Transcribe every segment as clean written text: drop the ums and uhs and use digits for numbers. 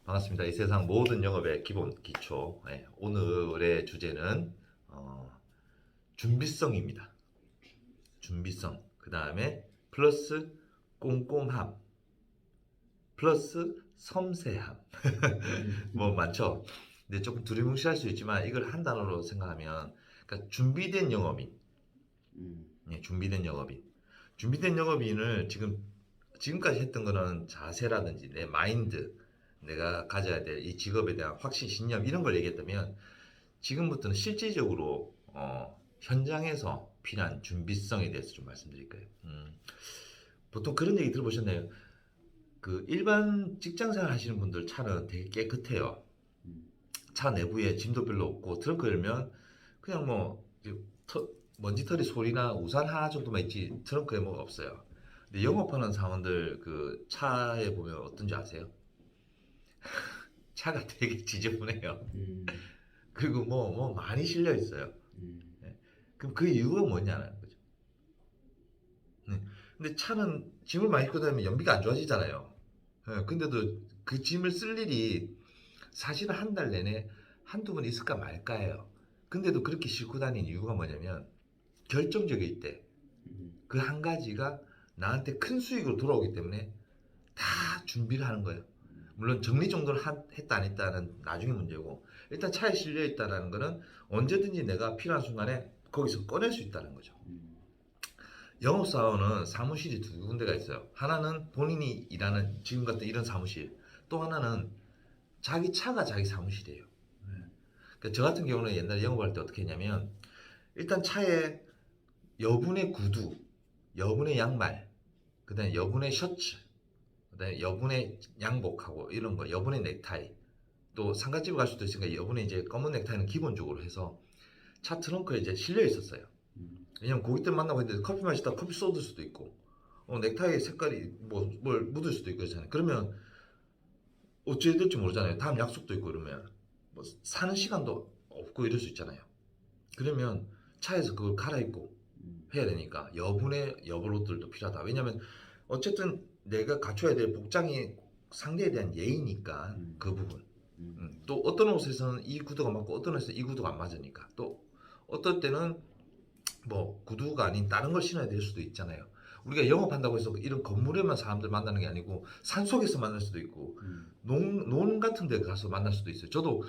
반갑습니다. 이 세상 모든 영업의 기본 기초. 오늘의 주제는 준비성입니다. 준비성. 그 다음에 플러스 꼼꼼함. 플러스 섬세함. 뭐 많죠. 근데 조금 두리뭉실할 수 있지만 이걸 한 단어로 생각하면, 그러니까 준비된 영업인. 준비된 영업인. 준비된 영업인을 지금까지 했던 거는 자세라든지 내 마인드, 내가 가져야 될 이 직업에 대한 확신, 신념 이런 걸 얘기했다면, 지금부터는 실질적으로 현장에서 필요한 준비성에 대해서 좀 말씀드릴 거예요. 보통 그런 얘기 들어보셨나요? 그 일반 직장생활 하시는 분들 차는 되게 깨끗해요. 차 내부에 짐도 별로 없고 트렁크 열면 그냥 먼지털이 소리나 우산 하나 정도만 있지 트렁크에 뭐가 없어요. 근데 영업하는 사원들 그 차에 보면 어떤지 아세요? 차가 되게 지저분해요. 그리고 뭐 많이 실려 있어요. 예. 그럼 그 이유가 뭐냐는 거죠. 네. 근데 차는 짐을 많이 싣고 다니면 연비가 안 좋아지잖아요. 예. 근데도 그 짐을 쓸 일이 사실은 한 달 내내 한두 번 있을까 말까예요. 근데도 그렇게 싣고 다니는 이유가 뭐냐면, 결정적일 때 그 한 가지가 나한테 큰 수익으로 돌아오기 때문에 다 준비를 하는 거예요. 물론 정리 정돈을 했다 안 했다는 나중에 문제고, 일단 차에 실려 있다는 거는 언제든지 내가 필요한 순간에 거기서 꺼낼 수 있다는 거죠. 영업사원은 사무실이 두 군데가 있어요. 하나는 본인이 일하는 지금 같은 이런 사무실, 또 하나는 자기 차가 자기 사무실이에요. 그러니까 저 같은 경우는 옛날에 영업할 때 어떻게 했냐면, 일단 차에 여분의 구두, 여분의 양말, 그 다음에 여분의 셔츠, 그 다음에 여분의 양복하고 이런 거, 여분의 넥타이, 또 상가집에 갈 수도 있으니까 여분의 이제 검은 넥타이는 기본적으로 해서 차 트렁크에 이제 실려 있었어요. 왜냐면 고객들 만나고 있는데 커피 마시다 커피 쏟을 수도 있고, 넥타이 색깔이 뭘 묻을 수도 있고 그렇잖아요. 그러면 어찌해야 될지 모르잖아요. 다음 약속도 있고 이러면 사는 시간도 없고 이럴 수 있잖아요. 그러면 차에서 그걸 갈아입고 해야 되니까 여분의 여벌옷들도 필요하다. 왜냐면 어쨌든 내가 갖춰야 될 복장이 상대에 대한 예의니까 그 부분. 또 어떤 옷에서는 이 구두가 맞고 어떤 옷에서 이 구두가 안 맞으니까, 또 어떨 때는 뭐 구두가 아닌 다른 걸 신어야 될 수도 있잖아요. 우리가 영업한다고 해서 이런 건물에만 사람들 만나는 게 아니고 산속에서 만날 수도 있고 논 같은 데 가서 만날 수도 있어요. 저도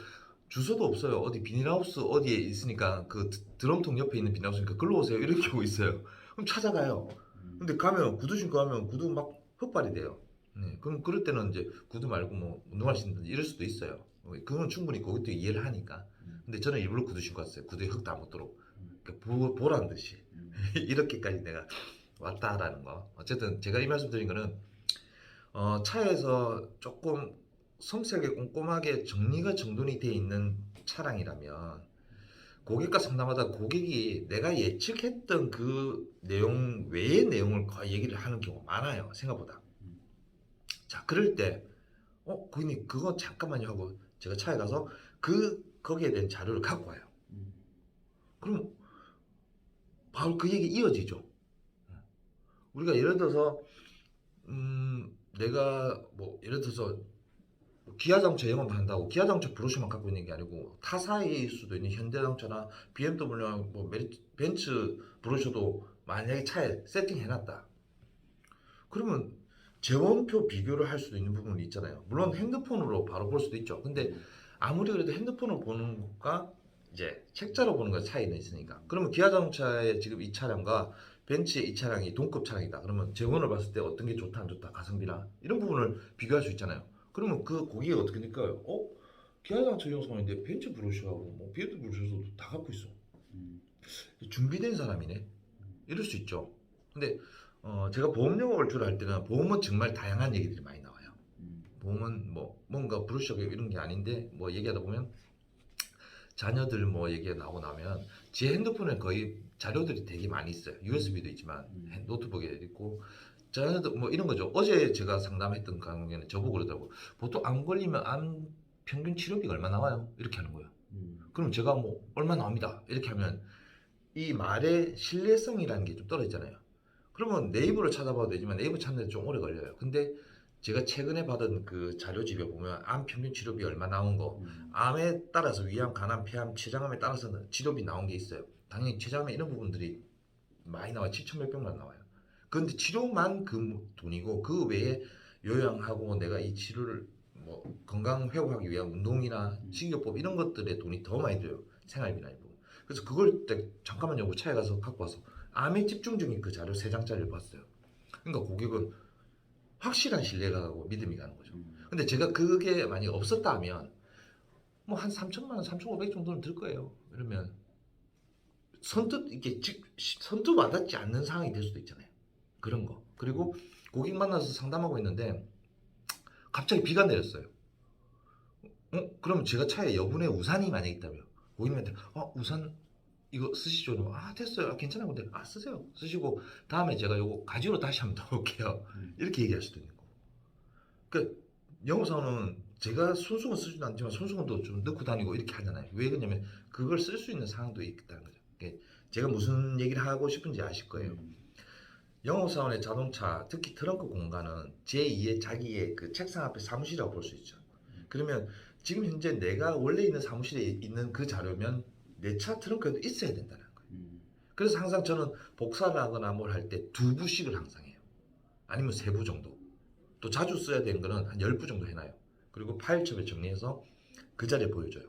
주소도 없어요. 어디 비닐하우스 어디에 있으니까 그 드럼통 옆에 있는 비닐하우스니까 글로 오세요 이렇게 하고 있어요. 그럼 찾아가요. 근데 가면 구두 신고 하면 구두 막 흑발이 돼요. 네, 그럼 그럴 때는 이제 구두 말고 뭐 운동화 신든지 이럴 수도 있어요. 그건 충분히 그것도 이해를 하니까. 근데 저는 일부러 구두 신고 왔어요. 구두에 흙도 안 묻도록. 그러니까 보란 듯이 이렇게까지 내가 왔다라는 거. 어쨌든 제가 이 말씀 드린 거는, 차에서 조금 섬세하게 꼼꼼하게 정리가 정돈이 돼 있는 차량이라면, 고객과 상담하다 고객이 내가 예측했던 그 내용 외의 내용을 거의 얘기를 하는 경우가 많아요. 생각보다. 자, 그럴 때 고객님 그거 잠깐만요 하고 제가 차에 가서 거기에 대한 자료를 갖고 와요. 그럼 바로 그 얘기 이어지죠. 우리가 예를 들어서 내가 뭐 예를 들어서 기아자동차 영업한다고 기아자동차 브로셔만 갖고 있는 게 아니고 타사일 수도 있는 현대자동차나 BMW나 벤츠 브로셔도 만약에 차에 세팅해놨다. 그러면 재원표 비교를 할 수도 있는 부분이 있잖아요. 물론 핸드폰으로 바로 볼 수도 있죠. 근데 아무리 그래도 핸드폰으로 보는 것과 이제 책자로 보는 것 차이는 있으니까. 그러면 기아자동차의 지금 이 차량과 벤츠의 이 차량이 동급 차량이다. 그러면 재원을 봤을 때 어떤 게 좋다 안 좋다, 가성비나 이런 부분을 비교할 수 있잖아요. 그러면 그 고객이 어떻게 느껴요? 기아자동차 영상인데 벤츠 브로셔하고 뭐 BMW 브로셔도 다 갖고 있어. 준비된 사람이네. 이럴 수 있죠. 근데 제가 보험 영업을 주로 할 때는 보험은 정말 다양한 얘기들이 많이 나와요. 보험은 뭐 뭔가 브로셔가 이런 게 아닌데 뭐 얘기하다 보면 자녀들 뭐 얘기가 나오고 나면 제 핸드폰에 거의 자료들이 되게 많이 있어요. USB도 있지만 노트북에 있고, 자녀들 뭐 이런 거죠. 어제 제가 상담했던 강의는 저보고 그러더라고. 보통 암 걸리면 암 평균 치료비가 얼마 나와요? 이렇게 하는 거예요. 그럼 제가 뭐 얼마 나옵니다. 이렇게 하면 이 말의 신뢰성이라는 게 좀 떨어지잖아요. 그러면 네이버를 찾아봐도 되지만 네이버 찾는 데 좀 오래 걸려요. 근데 제가 최근에 받은 그 자료집에 보면 암 평균 치료비 얼마 나온 거, 암에 따라서 위암, 간암, 폐암, 췌장암에 따라서는 치료비 나온 게 있어요. 당연히 췌장암 이런 부분들이 많이 나와요. 7천 몇백만 원 나와요. 그런데 치료만 그 돈이고 그 외에 요양하고 내가 이 치료를 뭐 건강 회복하기 위한 운동이나 식이요법 이런 것들에 돈이 더 많이 들어요. 생활비나 이런 부분. 그래서 그걸 때 잠깐만요. 차에 가서 갖고 와서 암에 집중 중인 그 자료 3장짜리를 봤어요. 그러니까 고객은 확실한 신뢰가 가고 믿음이 가는 거죠. 근데 제가 그게 만약에 없었다면 뭐 한 3천만 원, 3,500 정도는 들 거예요. 그러면 선뜻 이게 선뜻 와닿지 않는 상황이 될 수도 있잖아요. 그런 거. 그리고 고객 만나서 상담하고 있는데 갑자기 비가 내렸어요. 그럼 제가 차에 여분의 우산이 만약에 있다면 고객님한테 우산 이거 쓰시죠? 그러면 됐어요. 괜찮아요. 근데 쓰세요. 쓰시고 다음에 제가 요거 가지로 다시 한번 더 올게요. 이렇게 얘기할 수도 있는 거고. 그러니까 영업사원은 제가 손수건 쓰지도 않지만 손수건도 좀 넣고 다니고 이렇게 하잖아요. 왜 그러냐면 그걸 쓸 수 있는 상황도 있다는 거죠. 그러니까 제가 무슨 얘기를 하고 싶은지 아실 거예요. 영업사원의 자동차, 특히 트렁크 공간은 제2의 자기의 그 책상 앞에 사무실이라고 볼 수 있죠. 그러면 지금 현재 내가 원래 있는 사무실에 있는 그 자료면 내 차 트렁크에도 있어야 된다는 거예요. 그래서 항상 저는 복사를 하거나 뭘 할 때 2부씩을 항상 해요. 아니면 3부 정도. 또 자주 써야 되는 거는 한 10부 정도 해놔요. 그리고 파일첩에 정리해서 그 자리에 보여줘요.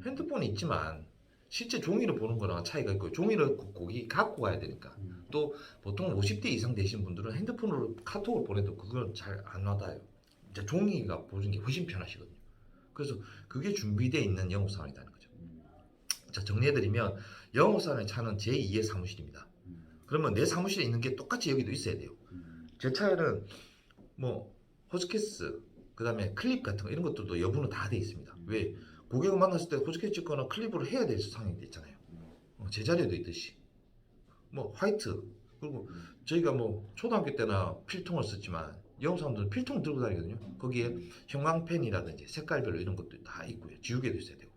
핸드폰이 있지만 실제 종이를 보는 거랑 차이가 있고 종이를 고기 갖고 가야 되니까 또 보통 50대 이상 되신 분들은 핸드폰으로 카톡을 보내도 그걸 잘 안 와닿아요. 이제 종이가 보는 게 훨씬 편하시거든요. 그래서 그게 준비되어 있는 영업사원이라는 거죠. 자, 정리해드리면 영업사원의 차는 제2의 사무실입니다. 그러면 내 사무실에 있는 게 똑같이 여기도 있어야 돼요. 제 차에는 뭐 호스케이스, 그 다음에 클립 같은 거 이런 것들도 여부는 다 돼 있습니다. 왜? 고객을 만났을 때 호스케이스 찍거나 클립으로 해야 될 상황이 있잖아요. 제자리에도 있듯이 뭐 화이트, 그리고 저희가 뭐 초등학교 때나 필통을 썼지만 영업 사람들은 필통 들고 다니거든요. 거기에 형광펜이라든지 색깔별로 이런 것도 다 있고요. 지우개도 있어야 되고.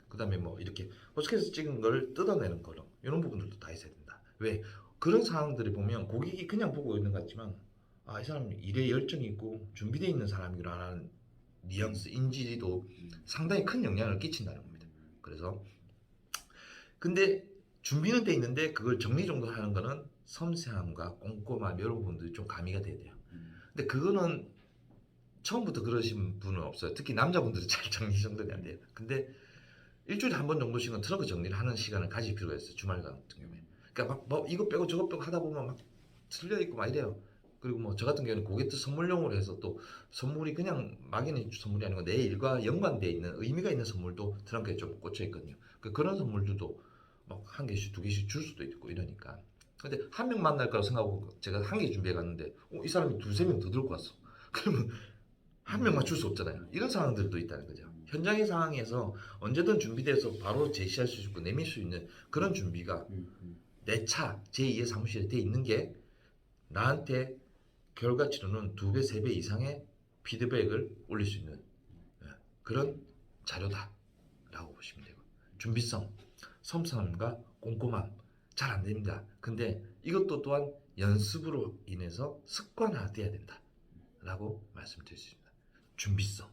그 다음에 뭐 이렇게 호스케이스 찍은 걸 뜯어내는 거로 이런 부분들도 다 있어야 된다. 왜? 그런 상황들을 보면 고객이 그냥 보고 있는 것 같지만 이 사람 일에 열정이 있고 준비되어 있는 사람이라는 뉘앙스, 인지도 상당히 큰 영향을 끼친다는 겁니다. 그래서 근데 준비는 돼 있는데 그걸 정리정돈 하는 거는 섬세함과 꼼꼼함 이런 부분들이 좀 가미가 돼야 돼요. 근데 그거는 처음부터 그러신 분은 없어요. 특히 남자분들은 잘 정리정돈이 안 돼요. 근데 일주일에 한 번 정도씩은 트렁크 정리를 하는 시간을 가질 필요가 있어요. 주말 같은 경우에. 그러니까 막 뭐 이거 빼고 저거 빼고 하다 보면 막 틀려 있고 막 이래요. 그리고 뭐 저 같은 경우는 고객들 선물용으로 해서 또 선물이 그냥 막연히 선물이 아니고 내 일과 연관되어 있는 의미가 있는 선물도 트렁크에 좀 꽂혀 있거든요. 그런 선물들도 막 한 개씩 두 개씩 줄 수도 있고 이러니까. 근데 한 명 만날 거라고 생각하고 제가 한 개 준비해 갔는데 이 사람이 두세 명 더 들고 왔어. 그러면 한 명만 줄 수 없잖아요. 이런 상황들도 있다는 거죠. 현장의 상황에서 언제든 준비돼서 바로 제시할 수 있고 내밀 수 있는 그런 준비가 내 차 제2의 사무실에 돼 있는 게 나한테 결과치로는 2배, 3배 이상의 피드백을 올릴 수 있는 그런 자료다라고 보시면 되고 준비성, 섬세함과 꼼꼼함 잘 안 됩니다. 근데 이것도 또한 연습으로 인해서 습관화돼야 된다라고 말씀드릴 수 있습니다. 준비성.